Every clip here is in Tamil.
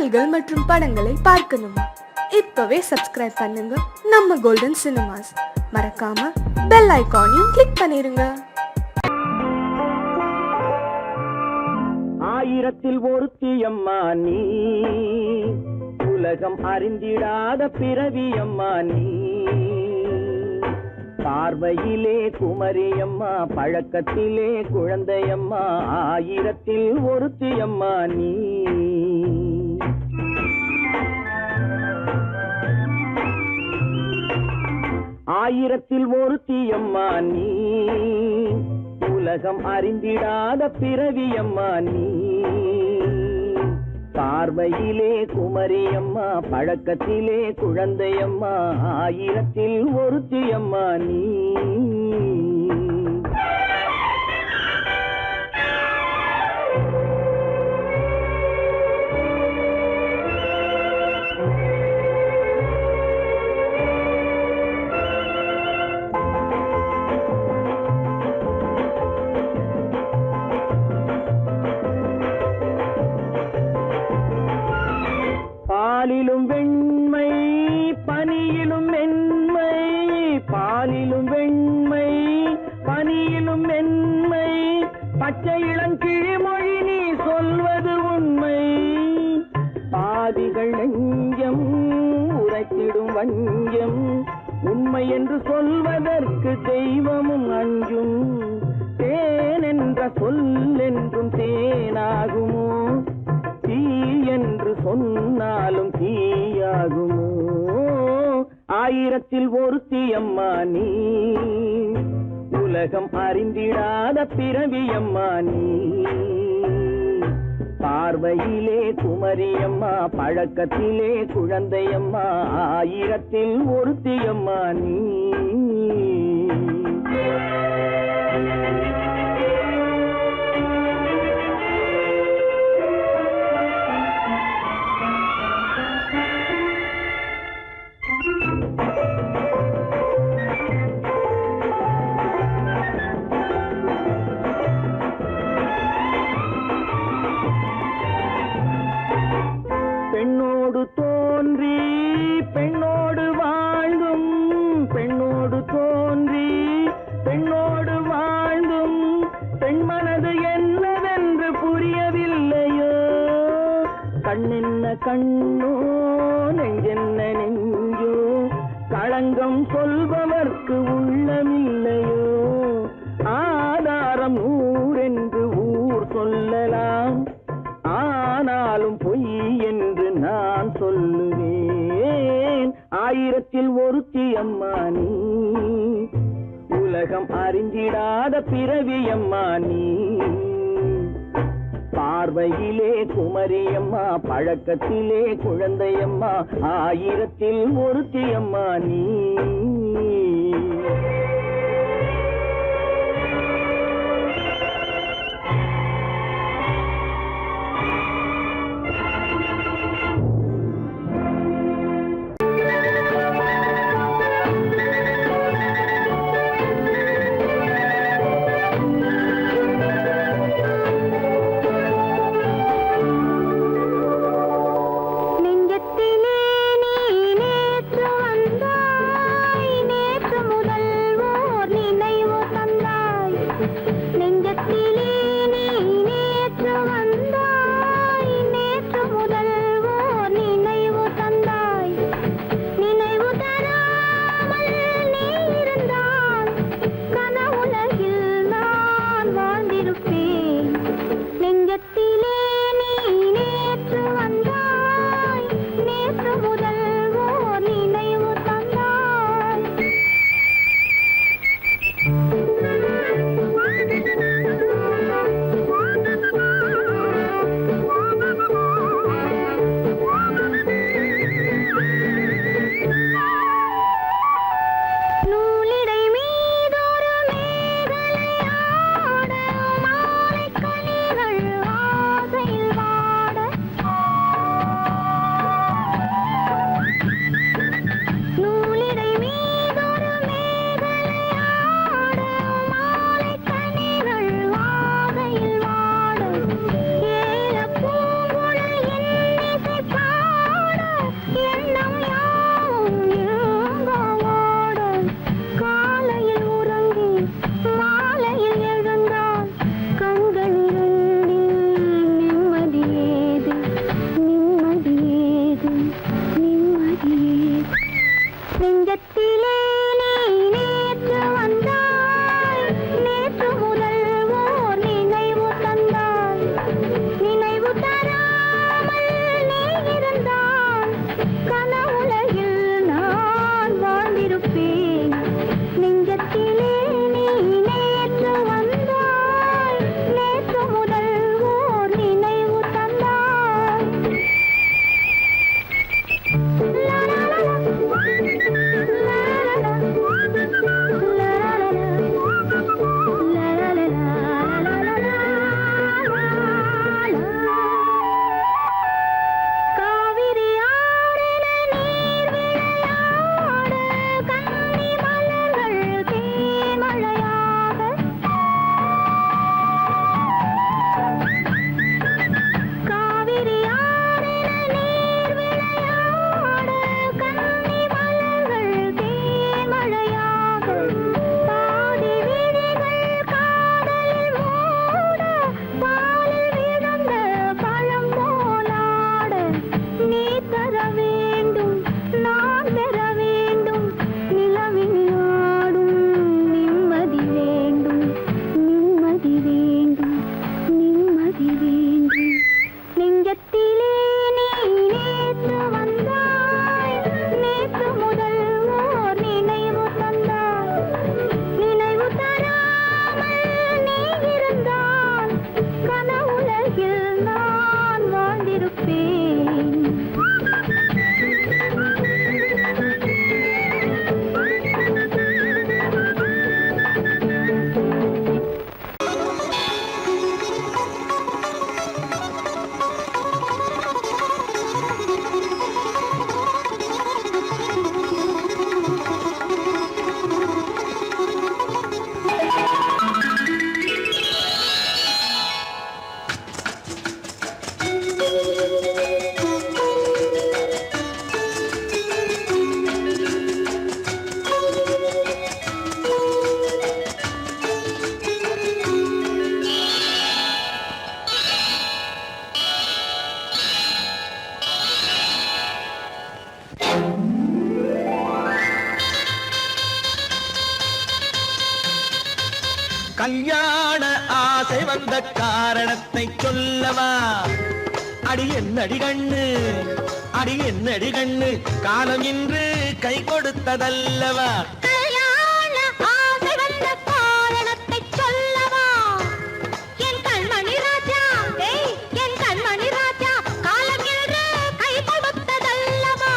பாடல்கள் மற்றும் படங்களை பார்க்கணுமா? இப்பவே சப்ஸ்கிரைப் பண்ணுங்க நம்ம கோல்டன் சினிமாஸ். மறக்காம பெல் ஐகானையும் கிளிக் பண்ணிருங்க. ஆயிரத்தில் ஒருத்தியம்மா நீ, உலகம் அறிந்திடாத பிறவியம்மா நீ. பார்வையிலே குமரியம்மா, பழக்கத்திலே குழந்தையம்மா, ஆயிரத்தில் ஒருத்தியம்மா நீ. ஆயிரத்தில் ஒருத்தியம்மா நீ, உலகம் அறிந்திடாத பிறவியம்மா நீ. பார்வையிலே குமரியம்மா, பழக்கத்திலே குழந்தையம்மா, ஆயிரத்தில் ஒருத்தியம்மா நீ. பாலிலும் வெண்மை பனியிலும் மென்மை, பாலிலும் வெண்மை பனியிலும் மென்மை, பச்சை இளங்கிழிமொழி நீ சொல்வது உண்மை. பாதிகள் நெஞ்சம் உரைத்திடும் வஞ்சம், உண்மை என்று சொல்வதற்கு தெய்வமும் அஞ்சும். தேன் என்ற சொல் என்றும் தேனாகுமோ, தீ என்று சொன்னாலும் தீயாகுமோ. ஆயிரத்தில் ஒருத்தியம்மா நீ, உலகம் அறிந்திடாத பிறவியம்மா நீ. பார்வையிலே குமரியம்மா, பழக்கத்திலே குழந்தையம்மா, ஆயிரத்தில் ஒருத்தியம்மா நீ. பெண்ணோடு தோன்றி பெண்ணோடு வாழ்ந்தும், பெண்ணோடு தோன்றி பெண்ணோடு வாழ்ந்தும், பெண்மனது என்னவென்று புரியவில்லையோ. கண்ணென்ன கண்ணோ, நெஞ்சென்ன நெஞ்சோ, களங்கம் சொல்பவர்க்கு உள்ளமில்லையோ. ஆதாரம் ஊரென்று ஊர் சொல்லலாம், ஆனாலும் பொய் என்று நான் சொல்லுவேன். ஆயிரத்தில் ஒருத்தியம்மா நீ, உலகம் அறிந்திடாத பிறவியம்மா நீ. பார்வையிலே குமரியம்மா, பழக்கத்திலே குழந்தையம்மா, ஆயிரத்தில் ஒருத்தியம்மா நீ. நெஞ்சத்திலே நீ நேற்று வந்தாய், நேற்று முதல் கல்யாண ஆசை வந்த காரணத்தை சொல்லவா? அடி என்னடி கண்ணு, அடி என்னடி கண்ணு, காலம் இன்று கை கொடுத்ததல்லவா? கல்யாண ஆசை வந்த காரணத்தை சொல்லவா? என் கண்மணி ராஜா, என் கண்மணி ராஜா, காலம் இன்று கை கொடுத்ததல்லவா?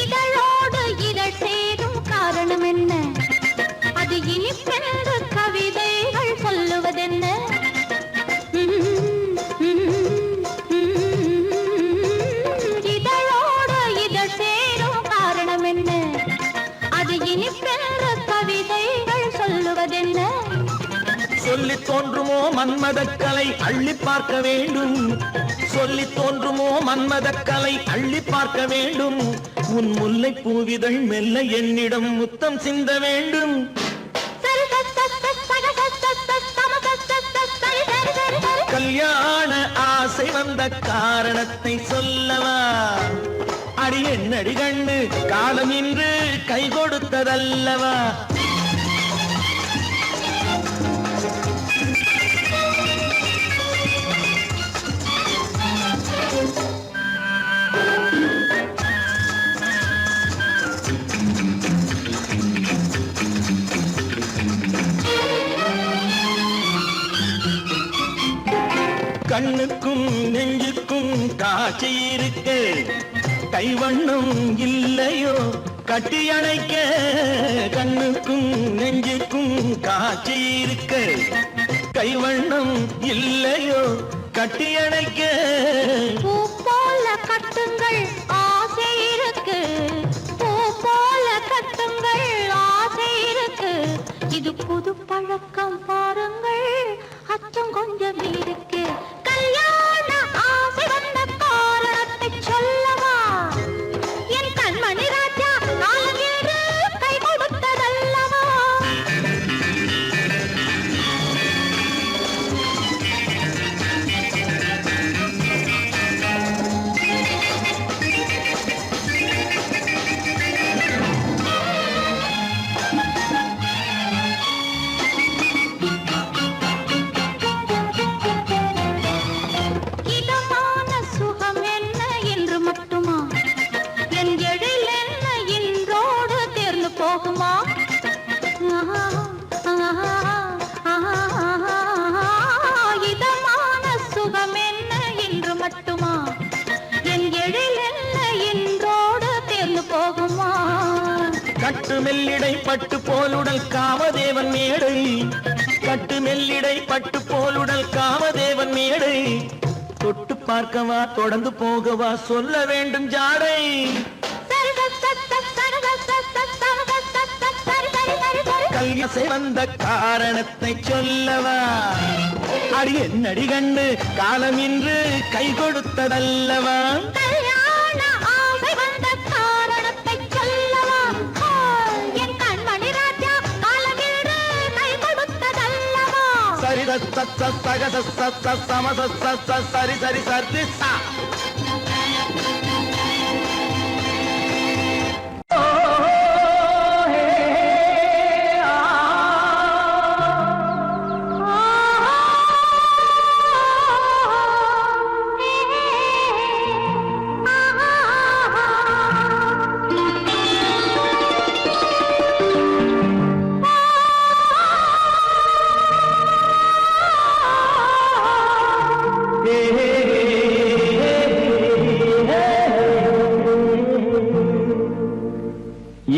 இதழோடு இதழ் சேரும் காரணம் என்ன? அது இனிப்பென்று கவிதைகள் சொல்லுவதென்ன? இதழோடு இதழ் சேரும் காரணம் என்ன? அது இனிப்பென்று கவிதைகள் சொல்லுவதென்ன? சொல்லி தோன்றுமோ மன்மதக்கலை அள்ளி பார்க்க வேண்டும், சொல்லி தோன்றுமோ மன்மதக்கலை அள்ளி பார்க்க வேண்டும். உன் முல்லை பூவிதழ் மெல்ல என்னிடம் முத்தம் சிந்த வேண்டும். கல்யாண ஆசை வந்த காரணத்தை சொல்லவா? அடி என்னடி கண்ணு, காலம் இன்று கை கொடுத்ததல்லவா? கண்ணுக்கும் நெஞ்சுக்கும் காட்சி இருக்கு, கைவண்ணம் இல்லையோ கட்டி அணைக்க? கண்ணுக்கும் நெஞ்சுக்கும் காட்சி இருக்கு, கைவண்ணம் இல்லையோ கட்டி அணைக்க? பூ போல கட்டுங்கள் ஆசை இருக்கு, பூ போல கட்டுங்கள் ஆசை இருக்கு. இது புது பழக்கம் பாருங்கள், அச்சம் கொஞ்சம் இருக்கு. கல்யாண ஆசை வந்த காரணத்தை சொல்லவா? என் கண்மணி ராஜா, காலம் இன்று கை கொடுத்ததல்லவா? இதமான சுகம் என்ன என்று மட்டுமா? என் எழில் என்ன இன்றோடு தேர்ந்து போகுமா? இதமான சுகம் என்ன என்று மட்டுமா? என் எழில் என்ன இன்றோடு தேர்ந்து போகுமா? கட்டு மெல்லிடை பட்டு போலுடல் காமதேவன் மேடை, கட்டு மெல்லிடை பட்டு போலுடல் காமதேவன் மேடை. தொட்டு பார்க்கவா தொடர்ந்து போகவா சொல்ல வேண்டும் ஜாடை. கல்யாணம் வந்த காரணத்தை சொல்லவா? அடி என்னடி கண்டு, காலம் இன்று கை கொடுத்ததல்லவா? கல்யாண ஆசை வந்த காரணத்தை சொல்லவா? என் கண்மணி ராஜா, காலம் இன்று கை கொடுத்ததல்லவா? சரி சக சம சரி சரி சரி சா.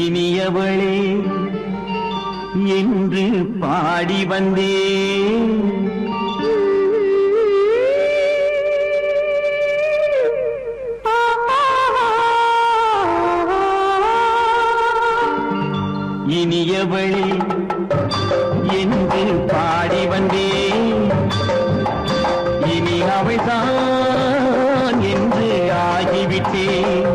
இனியவளே என்று பாடி வந்தேன், இனியவளே என்று பாடி வந்தேன். இனி அவள்தான் என்று ஆகிவிட்டேன்.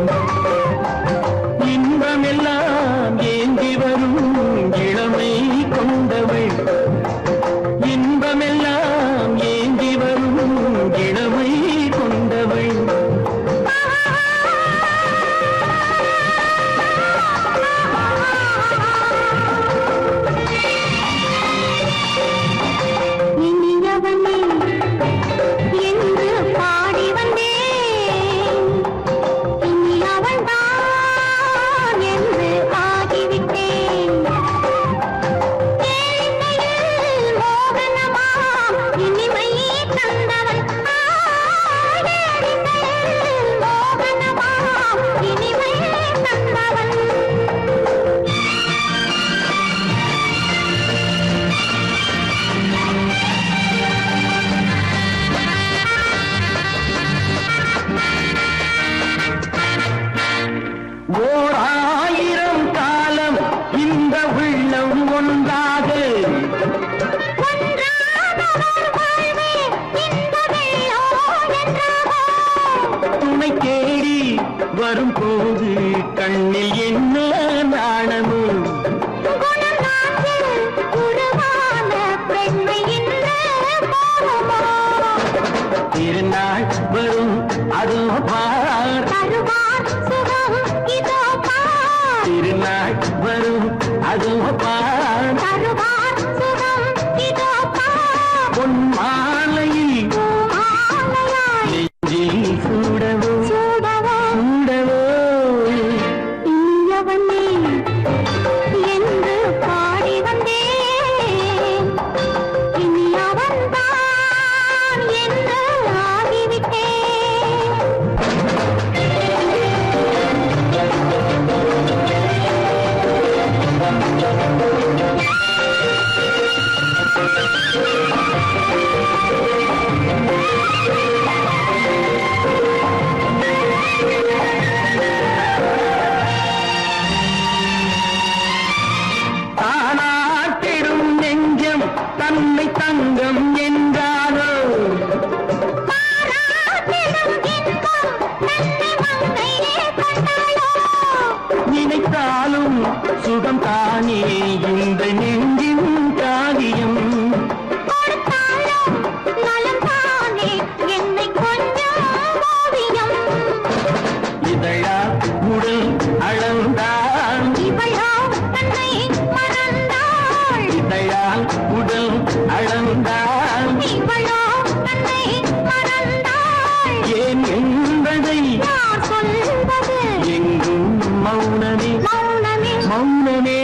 போது கண்ணில் என்ன நாணமோ குணநாட்டில் உருவான பெண்மை இன்று போகுமோ? திருநாள் வரும் அதோ பார் தருவார் சுகம் இதோ பார். திருநாள் வரும் அதோ பார் தருவார் சுகம் இதோ பார். பொன் மாலையில் பூமாலையாய் நெஞ்சில் சூடவோ சூடவோ சூடவோ இனியவனே என்று பாடி வந்தேன். இனி அவன்தான் என்று ஆகிவிட்டேன். தானாட்டிடும் நெஞ்சம் தன்னை தங்கம் என்றாரோ பாராட்டிடும் இன்பம் தன்னை மங்கையே கொண்டாளோ? நினைத்தாலும் சுகம் தானே இந்த நெஞ்சின் காரியம் கொடுத்தாலும் நலம் தானே என்னை கொஞ்சம் ஓவியம். இதழா உடல் அளந்தான் இவளோ தன்னை மறந்தாள். இதழால் உடல் அளந்தான் இவளோ தன்னை மறந்தாள். ஏன் என்பதை யார் சொல்வது? எங்கும் மௌனமே மௌனமே மௌனமே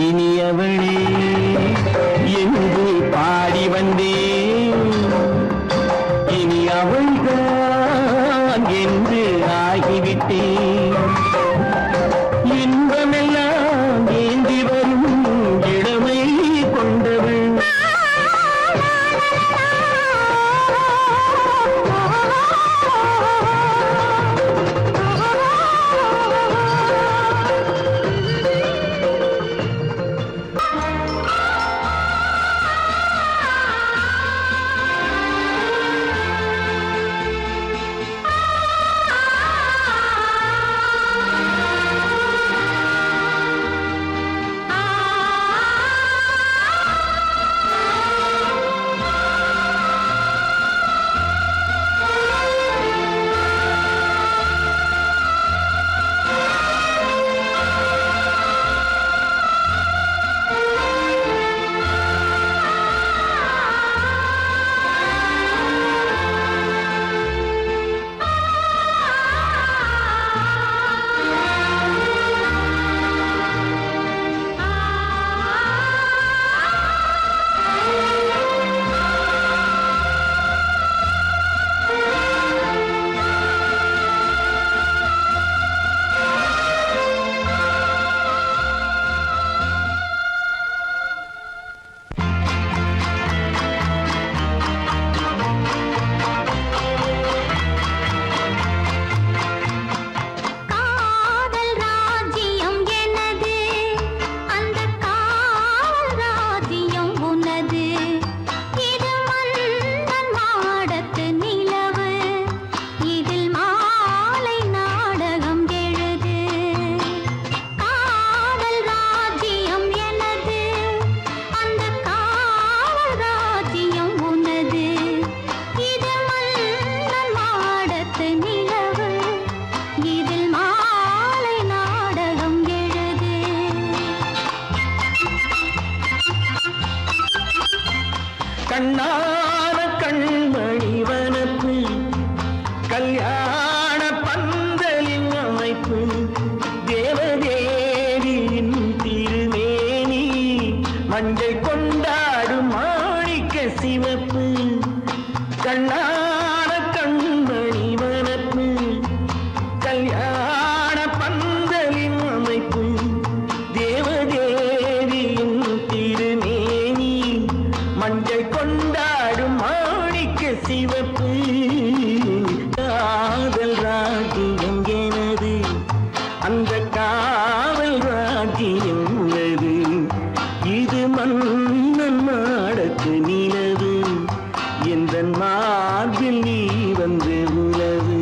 இனியவளே என்று பாடி வந்தேன் இனி அவள்தான் என்று ஆகிவிட்டேன் இன்பமெல்லாம் ஏந்தி வரும் இளமை கொண்டவள் காதல் ராஜ்யம் எனது, அந்த காவல் ராஜ்யம் உனது. இது மன்னன் மாடத்து நிலவு, இதில் மாலை நாடகம் எழுது. காதல் ராஜ்யம் எனது, அந்த காவல் ராஜ்யம் உனது. இது மன்னன் மாடத்து நிலவு, இதில் மாலை நாடகம் எழுது. கண்ணான கண்மணி வனப்பு கல்யாண பந்தலின் அமைப்பு தேவதேவியின் திருமேனி மஞ்சள் கொண்டாடும் மாணிக்க சிவப்பு கண்ணான கண்மணி வனப்பு கல்யாண பந்தலின் அமைப்பு தேவதேவியின் திருமேனி மஞ்சள் கொண்டாடும் மாணிக்க சிவப்பு காதல் ராஜ்யம் எனது அந்த காவல் ராஜ்யம் உள்ளது இது மன்னன் மாடத்து நிலவு எந்த மார்பில் நீ வந்து உலவு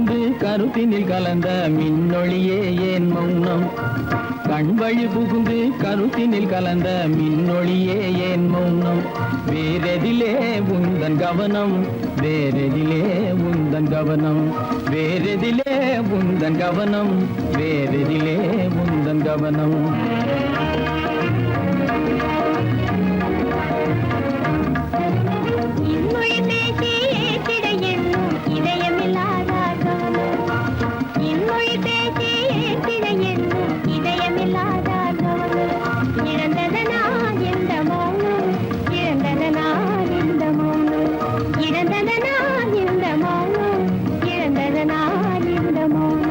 புகுந்து கருத்தினில் கலந்த மின்னொளியே ஏன் மௌனம் கண்வழி புகுந்து கருத்தினில் கலந்த மின்னொளியே ஏன் மௌனம் வேறெதிலே உந்தன் கவனம் வேறெதிலே உந்தன் கவனம் வேறெதிலே உந்தன் கவனம் வேறெதிலே உந்தன் கவனம் இன்மொழி பேசி ஏற்றிட எண்ணும் இதயமில்லாதார் கவனம் இன்மொழி பேசி ஏற்றிட எண்ணும் இதயமில்லாதார் கவனம் இழந்ததனா எந்த மௌனம் இழந்ததனா எந்த மௌனம் இழந்ததனா எந்த மௌனம் இழந்ததனா எந்த மௌனம்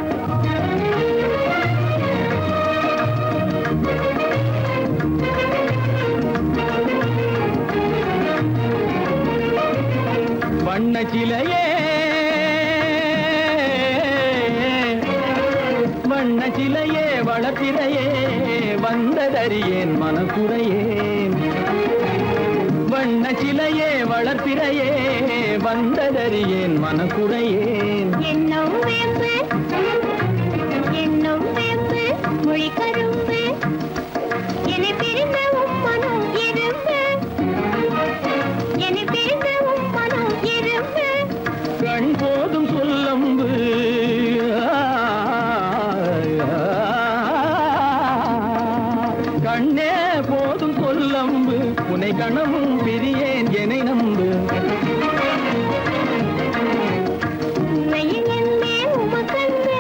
வண்ண சிலையே வண்ண சிலையே வளர்ப்பிறையே வந்ததறியேன் மனக்குறையேன் வண்ண சிலையே வளர்ப்பிறையே வந்ததறியேன் மனக்குறையேன் என்னும் வேம்பு மொழி கரும்பு என்னை பிரிந்த உம்மனம் இரும்பு என்னை பிரிந்த உம்மனம் இரும்பு கண் போதும் சொல்லம்பு கண்ணே போதும் சொல்லம்பு உனை கணமும் பிரியேன் என்னை நம்பு உண்மையில் என்னே உமக்கன்று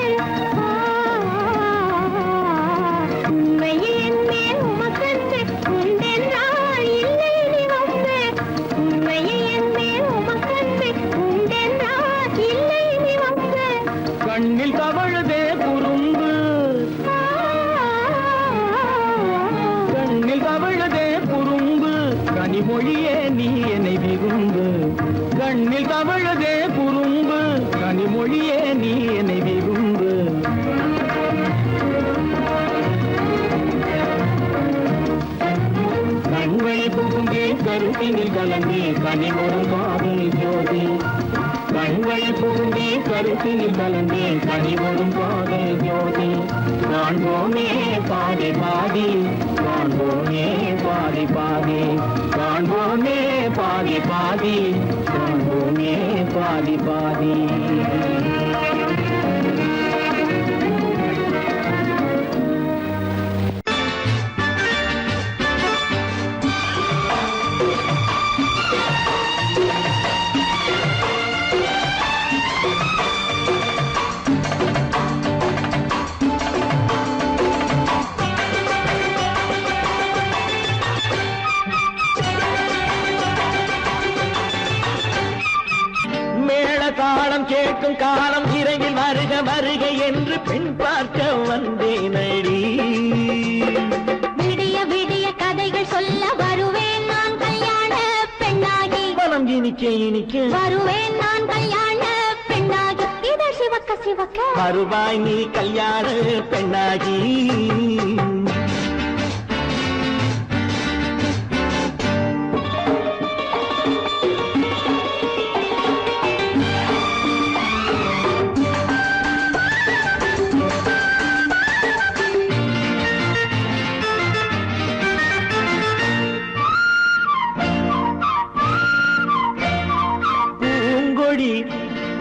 உண்மையில் என்னே உமக்கன்று உண்டென்றால் இல்லை நீ வம்பு உண்மையில் என்னே உமக்கன்று உண்டென்றால் இல்லை நீ வம்பு கண்ணில் தவழுதே குறும்பு கண்ணில் தவழுதே குறும்பு கனிமொழியே நீ என்னை விரும்பு கண்ணில் தவழுதே குறும்பு கனிமொழியே நீ என்னை விரும்பு கண்வழி புகுந்தே கருத்தினில் கலந்து கனிமொரும் பாதை ஜோதி கண்வழி புகுந்தே கருத்தினில் கலந்து கனிமொரும் பாதை ஜோதி காண்போமே பாதி பாதி காண்போமே பாதி பாதி காண்போமே பாதி பாதி காண்போமே பாதி பாதி தாளம் கேட்கும் காலம் இறையில் வருக வருக என்று பெண் பார்க்க வந்தேனடி விடிய விடிய கதைகள் சொல்ல வருவேன் நான் கல்யாண பெண்ணாகி மனம் இனிக்க இனிக்க வருவேன் நான் கல்யாண பெண்ணாகி இத சிவக்க சிவக்க வருவாய் நீ கல்யாண பெண்ணாகி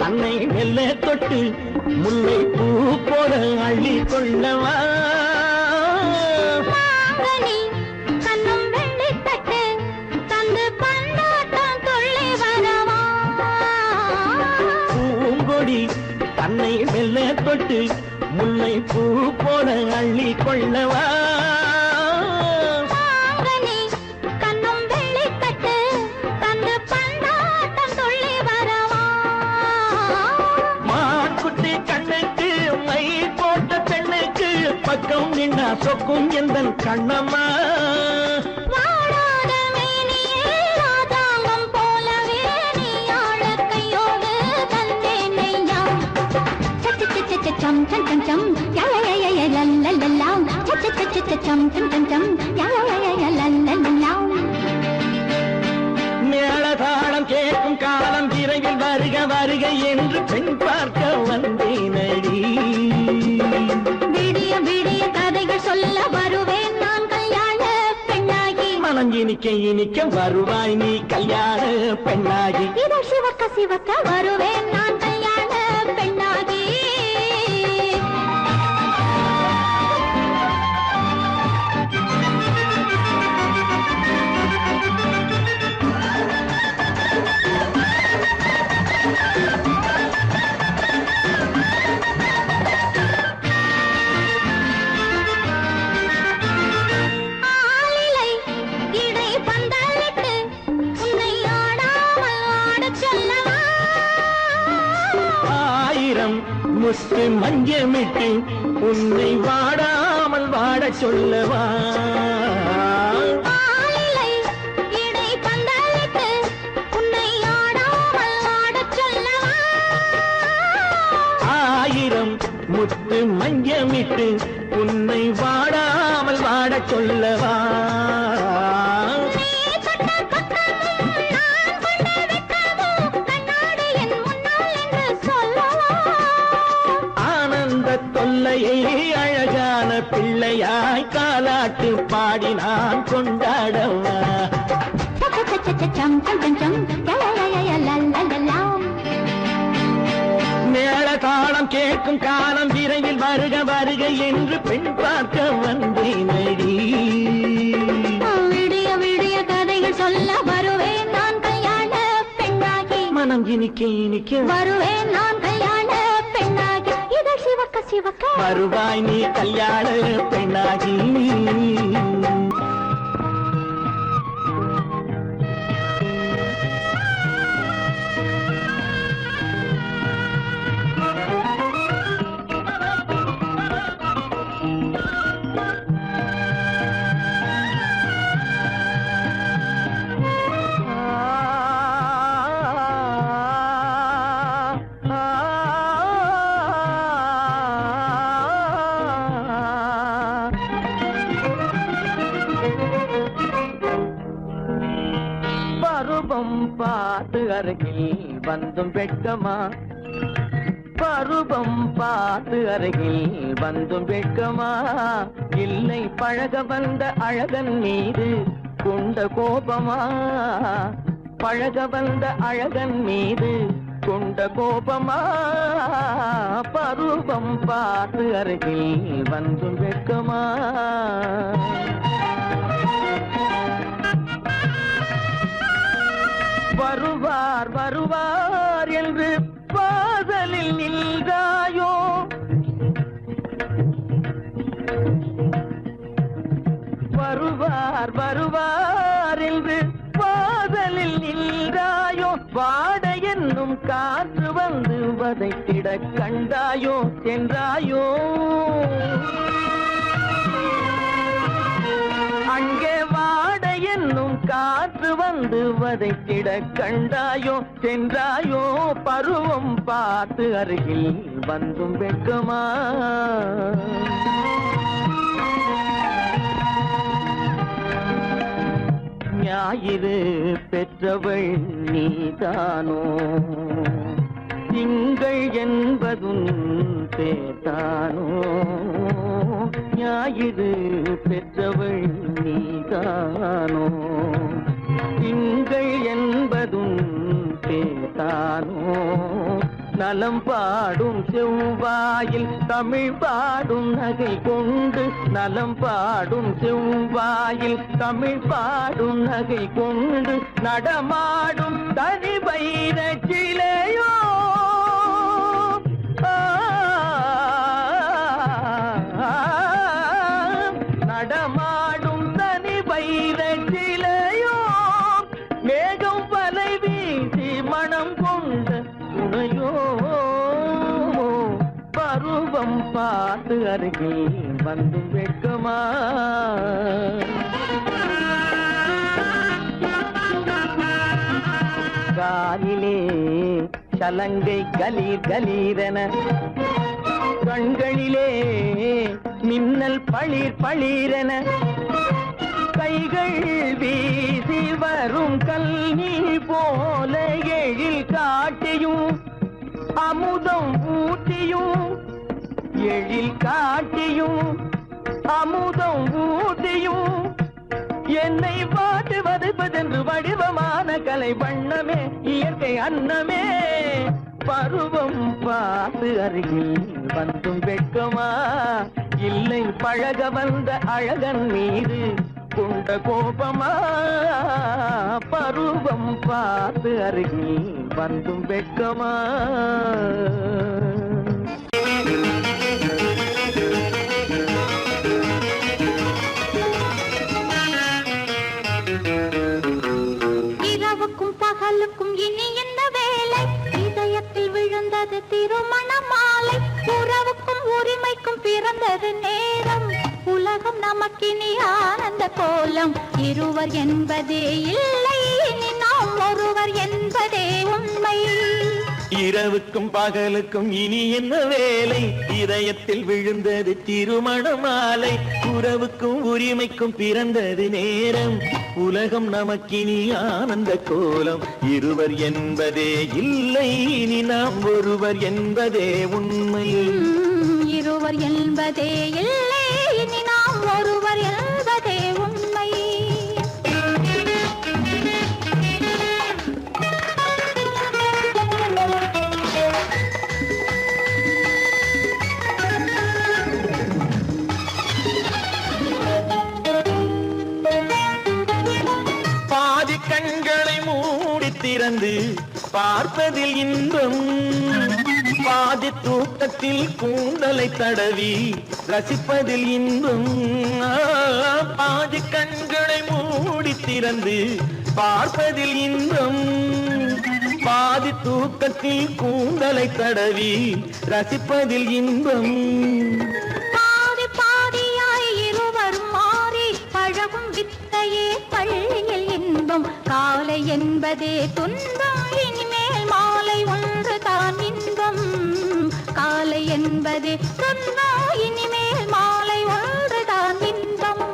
தன்னை மெல்ல தொட்டு முல்லை பூ போல அள்ளி கொள்ளவா கண்ணும் வெள்ளி தட்டு தந்து பந்தாட்டம் தொல்லை வரவா பூங்கொடி தன்னை மெல்ல தொட்டு முல்லை பூ போல அள்ளி கொள்ளவா பக்கம் நின்னா சொக்கும் எந்தன் கண்ணம்மா வாழாத மேனியே ராதாங்கம் போலவே நீ ஆழ கையோடு தந்தேன் நெய்யா சச்ச சச்ச சம் சம் சம் சம் யா யா யா யா லல்லல்லா சச்ச சச்ச சம் சம் சம் சம் யா யா யா யா லல்லல்லா மேளதாளம் கேட்கும் காலம் விரைவில் வருக வருக என்று பெண் பார்க்க வந்தேனடி. விடிய விடிய கதைகள் சொல்ல வருவேன் நான் கல்யாண பெண்ணாகி. மனம் இனிக்க இனிக்க வருவாய் நீ கல்யாண பெண்ணாகி. இதழ் சிவக்க சிவக்க வருவேன் நான் கல்யாண பெண்ணாகி. ஆளிலை இடை பந்தலிட்டு உன்னை ஆடாமல் ஆடச் சொல்லவா? ஆயிரம் முத்து மஞ்சமிட்டு உன்னை வாடாமல் வாடச் சொல்லவா? ஆளிலை இடை பந்தலிட்டு உன்னை ஆடாமல் ஆடச் சொல்லவா? ஆயிரம் முத்து மஞ்சமிட்டு உன்னை வாடாமல் வாடச் சொல்லவா? நீ தொட்ட பக்கமும் நான் கொண்ட வெட்கமும் கண்ணாடி என் முன்னால் என்று சொல்லவா? ஆனந்த தொல்லையை அழகான பிள்ளையாய் காலாட்டு பாடி நான் கொண்டாடவா? சம் சம் சம் சம் லலலலலலலலலாம். மேள தாளம் கேட்கும் காலம் விரைவில் வருக வருக என்று பெண் பார்க்க வந்தேனடி. விடிய விடிய கதைகள் சொல்ல வருவேன் நான் கல்யாண பெண்ணாகி. மனம் இனிக்க இனிக்க வருவேன் நான் கல்யாண பெண்ணாகி. இதழ் சிவக்க சிவக்க வருவாய் நீ கல்யாண பெண்ணாகி. பருவம் பார்த்து அருகில் வந்தும் வெட்கமா? பருவம் பார்த்து அருகில் வந்தும் வெட்கமா? இல்லை பழக வந்த அழகன் மீது கொண்ட கோபமா? பழக வந்த அழகன் மீது கொண்ட கோபமா? பருவம் பார்த்து அருகில் வந்தும் வெட்கமா? வருவார் வருவார் என்று வாசலில் நின்றாயோ? வருவார் வருவார் என்று வாசலில் நின்றாயோ? வாட என்னும் காற்று வந்து வதைத்திட கண்டாயோ சென்றாயோ? அங்கே வாட என்னும் காற்று வந்து வதைத்திட கண்டாயோ சென்றாயோ? பருவம் பார்த்து அருகில் வந்தும் வெட்கமா? ஞாயிறு பெற்றவள் நீதானோ? திங்கள் என்பதும் பேத்தானோ? ஞாயிறு பெற்றவள் நீதானோ? திங்கள் என்பதும் பேத்தானோ? நலம் பாடும் செவ்வாயில் தமிழ் பாடும் நகை கொண்டு, நலம் பாடும் செவ்வாயில் தமிழ் பாடும் நகை கொண்டு நடமாடும் தனி வைர சிலையோ? நடமாடும் தனி வைர சிலையோ? மேகம் வலை வீசி மனம் கொண்ட துணையோ? பருவம் பார்த்து அருகில் வந்து வெட்கமா? காலிலே சலங்கை கலீர் கலீரென, கண்களிலே மின்னல் பளிர் பளிரென, கைகள் வீசி வரும் கல்வி போல எழில் காட்டியும் அமுதம் ஊட்டியும் எழில் காட்டியும் அமுதம் ஊட்டியும் என்னை பாட்டு வதைப்பதென்று வடிவமான கலை வண்ணமே இயற்கை அன்னமே பருவம் பார்த்து அருகில் வந்தும் வெட்கமா இல்லை பழக வந்த அழகன் மீது கொண்ட கோபமா பருவம் பார்த்து அருகில் வந்தும் வெட்கமா இரவுக்கும் பகலுக்கும் இனி என்ன வேலை இதயத்தில் விழுந்தது திருமண மாலை உறவுக்கும் உரிமைக்கும் பிறந்தது நேரம் உலகம் நமக்கினி ஆனந்த கோலம் இருவர் என்பதே இல்லை இனி நாம் ஒருவர் என்பதே உண்மை இரவுக்கும் பகலுக்கும் இனி என்ன வேலை இதயத்தில் விழுந்தது திருமண மாலை உறவுக்கும் உரிமைக்கும் பிறந்தது நேரம் உலகம் நமக்கினி ஆனந்த கோலம் இருவர் என்பதே இல்லை இனி நாம் ஒருவர் என்பதே உண்மை இருவர் என்பதே இல்லை இனி நாம் ஒருவர் என்பதே உண்மை பாதி கண்களை மூடி திறந்து பார்ப்பதில் இன்பம் பாதி தூக்கத்தில் கூந்தலை தடவி ரசிப்பதில் இன்பம் பாதி கண்களை மூடி திறந்து பார்ப்பதில் இன்பம் பாதி தூக்கத்தில் கூந்தலை தடவி ரசிப்பதில் இன்பம் பாதி பாதியாய் இருவரும் மாறி பழகும் வித்தையே பள்ளியில் இன்பம் காலை என்பதே துன்பம் இனிமேல் மாலை ஒன்று தான் இன்பம் காலை என்பதே துன்பம் இனிமேல் மாலை ஒன்று தான் இன்பம்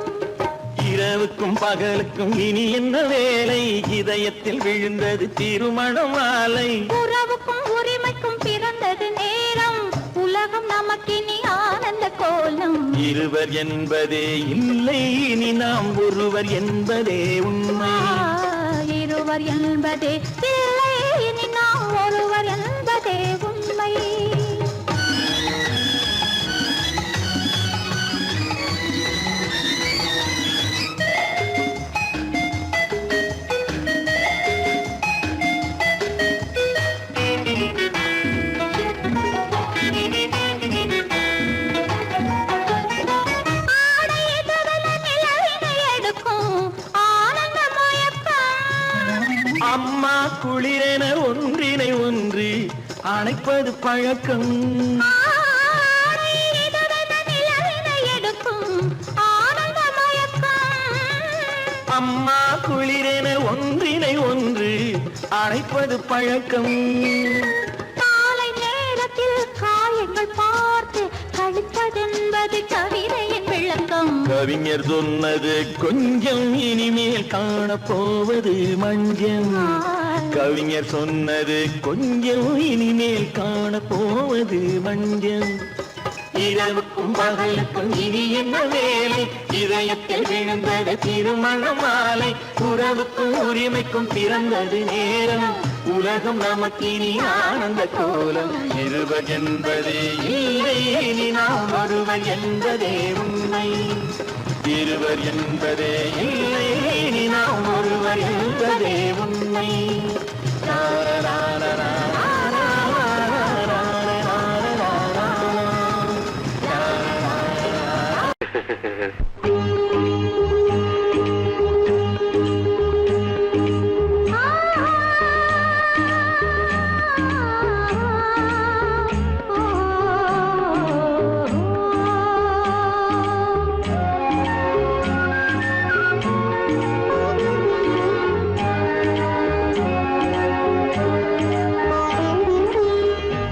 இரவுக்கும் பகலுக்கும் இனி என்ன வேலை இதயத்தில் விழுந்தது திருமண மாலை உறவுக்கும் உரிமைக்கும் பிறந்தது நேரம் உலகம் நமக்கினி ஆனந்த கோலம் இருவர் என்பதே இல்லை இனி நாம் ஒருவர் என்பதே உண்மை இருவர் என்பதே இல்லை இனி நாம் ஒருவர் என்பதே உண்மை அம்மா குளிரென ஒன்றினை ஒன்று அணைப்பது பழக்கம் அம்மா குளிரென ஒன்றினை ஒன்று அணைப்பது பழக்கம் காலை நேரத்தில் காயங்கள் பார்த்து கழிப்பதென்பது கவிதையின் விளக்கம் கவிஞர் சொன்னது கொஞ்சம் இனிமேல் காணப்போவது மஞ்சள் கவிஞர் சொன்னது கொஞ்சம் இனிமேல் காணப்போவது மஞ்சள் இரவுக்கும் பகலுக்கும் இனி என்ன வேலை இதயத்தில் விழுந்தது திருமண மாலை உறவுக்கும் உரிமைக்கும் பிறந்தது நேரம் உலகம் நமக்கினி ஆனந்த கோலம் இருவர் என்பதே இல்லை இனி நாம் ஒருவர் என்பதே உண்மை இருவர் என்பதே இல்லை இனி நாம் ஒருவர் என்பதே உண்மை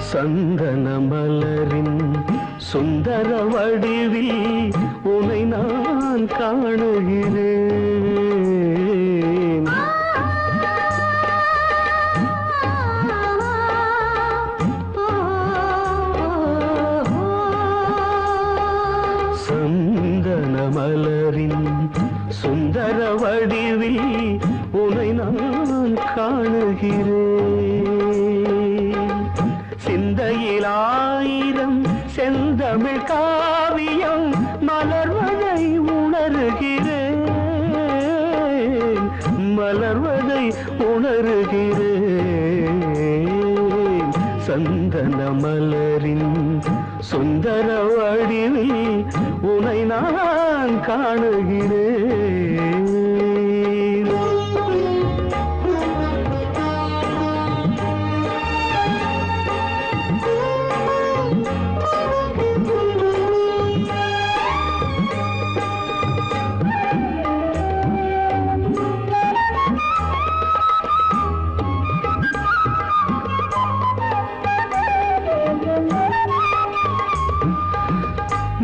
சந்தன மலரின் சுந்தர வடிவில் உனை நான் காணுகிறேன் செந்தமிழ் காவியம் மலர்வதை உணர்கிறேன், மலர்வதை உணர்கிறேன். சந்தன மலரின் சுந்தர வடிவில் உனை நான் காணுகிறேன்.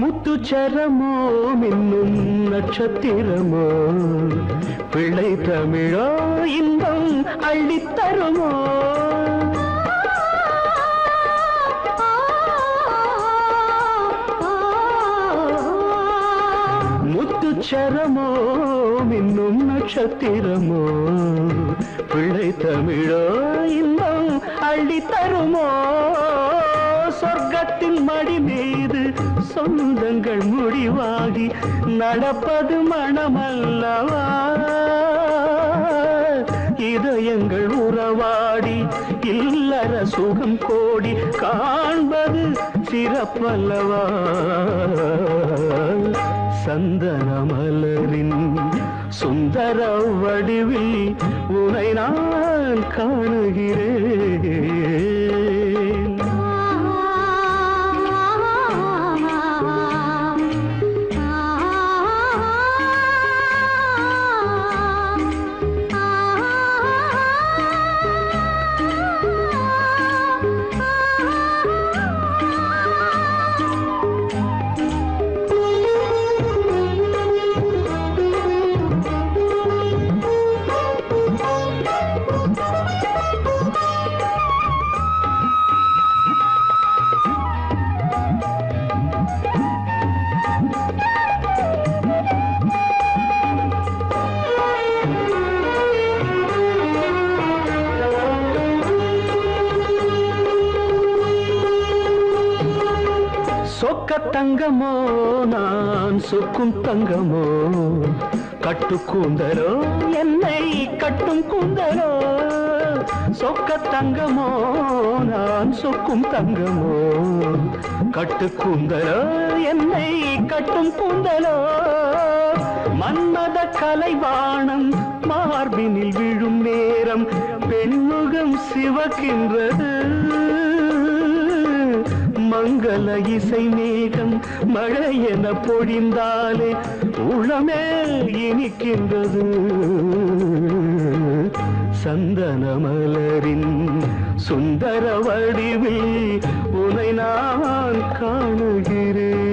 முத்துச்சரமோ மின்னும் நட்சத்திரமோ பிள்ளை தமிழோ இன்பம் அள்ளித்தருமோ. முத்துச்சரமோ மின்னும் நட்சத்திரமோ பிள்ளை தமிழோ இன்பம் அள்ளித்தருமோ. சொர்க்கத்தின் மடி மீது சொந்தங்கள் முடிவாகி நடப்பது மனமல்லவா. இதயங்கள் உறவாடி இல்லற சுகம் கோடி காண்பது சிறப்பல்லவா. சந்தன மலரின் சுந்தர வடிவில் உனை நான் காணுகிறேன். சொக்க தங்கமோ நான் சொக்கும் தங்கமோ கட்டு கூந்தலோ என்னை கட்டும் கூந்தலோ. சொக்க தங்கமோ நான் சொக்கும் தங்கமோ கட்டு கூந்தலோ என்னை கட்டும் கூந்தலோ. மன்மத கலைவாணம் மார்பினில் விழும் நேரம் பெண்முகம் சிவக்கின்றது. மங்கள இசை மேகம் மழை என பொழிந்தாலே உளமே இனிக்கின்றது. சந்தன மலரின் சுந்தர வடிவில் உனை நான் காணுகிறேன்.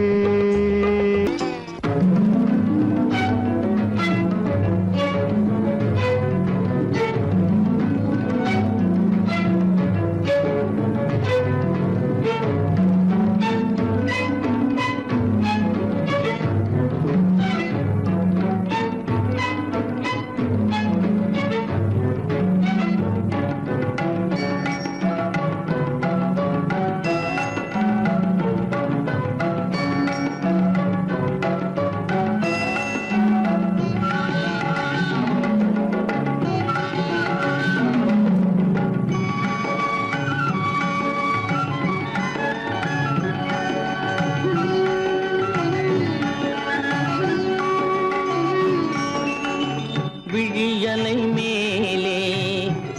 விழியலை மேலே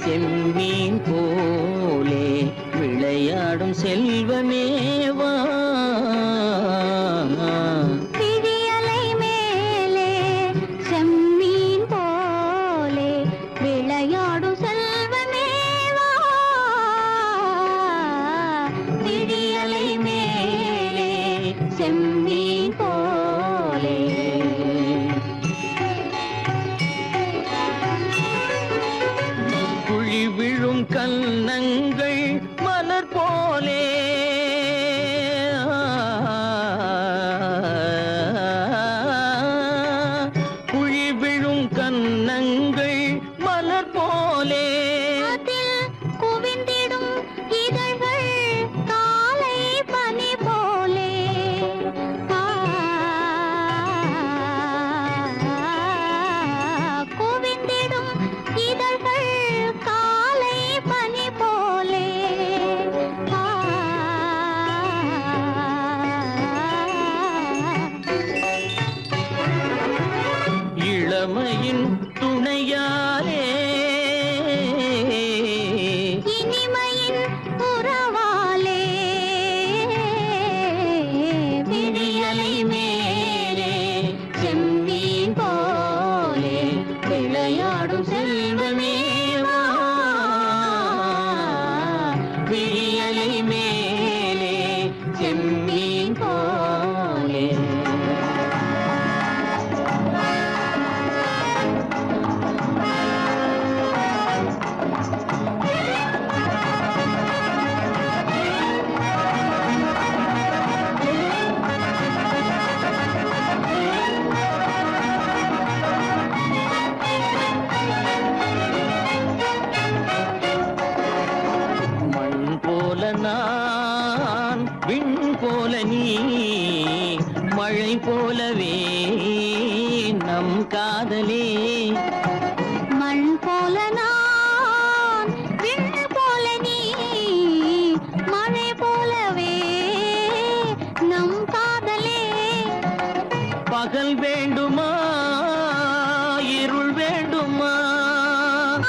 செம்மீன் போலே விளையாடும் செல்வமேவா. விழியலை மேலே செம்மீன் போலே விளையாடும் செல்வமேவா. விழியலை மேலே செம்மீன் போலே குழி விழும் கன்னங்கள் மலர் போலே குழி விழும் கன்னங்கள் மலர் போலே. அதில் குவிந்திடும் இதழ்கள் காலை பனி போலே செம்மீன் போலே. நான் விண் போல நீ மழை போலவே நம் காதலே. மண் போல நான் விண் போல நீ மழை போலவே நம் காதலே. பகல் வேண்டுமா இருள் வேண்டுமா,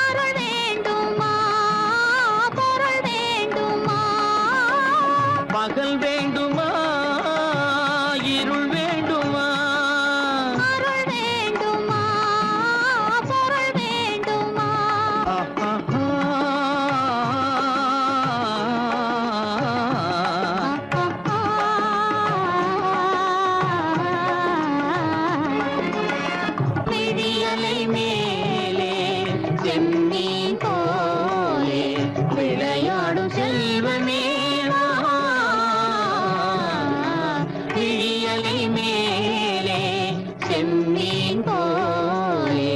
அருள் வேண்டுமா பொருள் வேண்டுமா, பகல் வேண்டுமா இருள் வேண்டுமா, அருள் வேண்டுமா பொருள் வேண்டுமா. விழியலை மேலே செம்மீன் போலே விளையாடும் செல்வமே வா. விழியலை மேலே செம்மீன் போலே.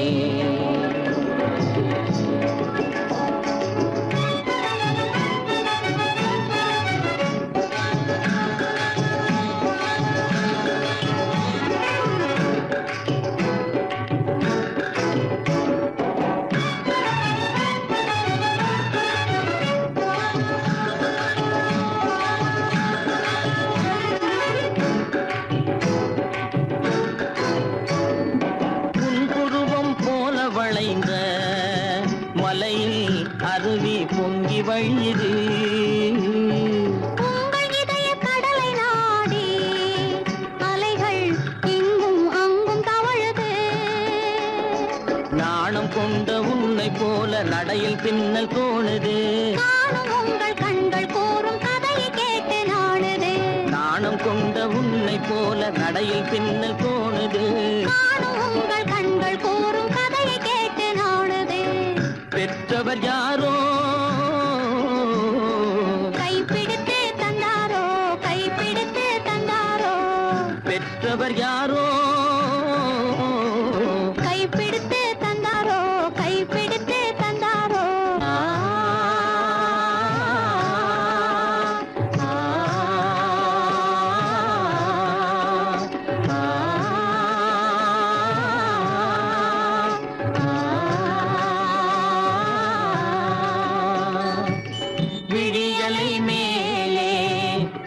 வளைந்த மலையில் அருவி பொங்கி வழியுது. உங்கள் இதய கடலை நாடி அலைகள் இங்கும் அங்கும் தவழுது. நாணம் கொண்ட உன்னை போல நடையில் பின்னல் தோணுது. நானும் உங்கள் கண்கள் கூறும் கதையை கேட்டு நாடுது. நாணம் கொண்ட உன்னை போல நடையில் பின்னல் தோணுது. நானும் உங்கள் கண்கள் கூறும் கதையை கேட்டு நாடுது. பெற்றவர் யாரோ கைப்பிடித்து தந்தாரோ கைப்பிடித்து தந்தாரோ, பெற்றவர் யாரோ கைப்பிடித்து தந்தாரோ கைப்பிடித்து தந்தாரோ. விழியலை மேலே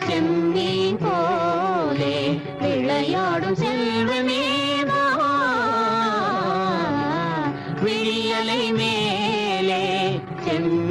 செம்மீன் போலே விளையாடும் செல்வமே வா. விழியலை மேலே செம்மீன்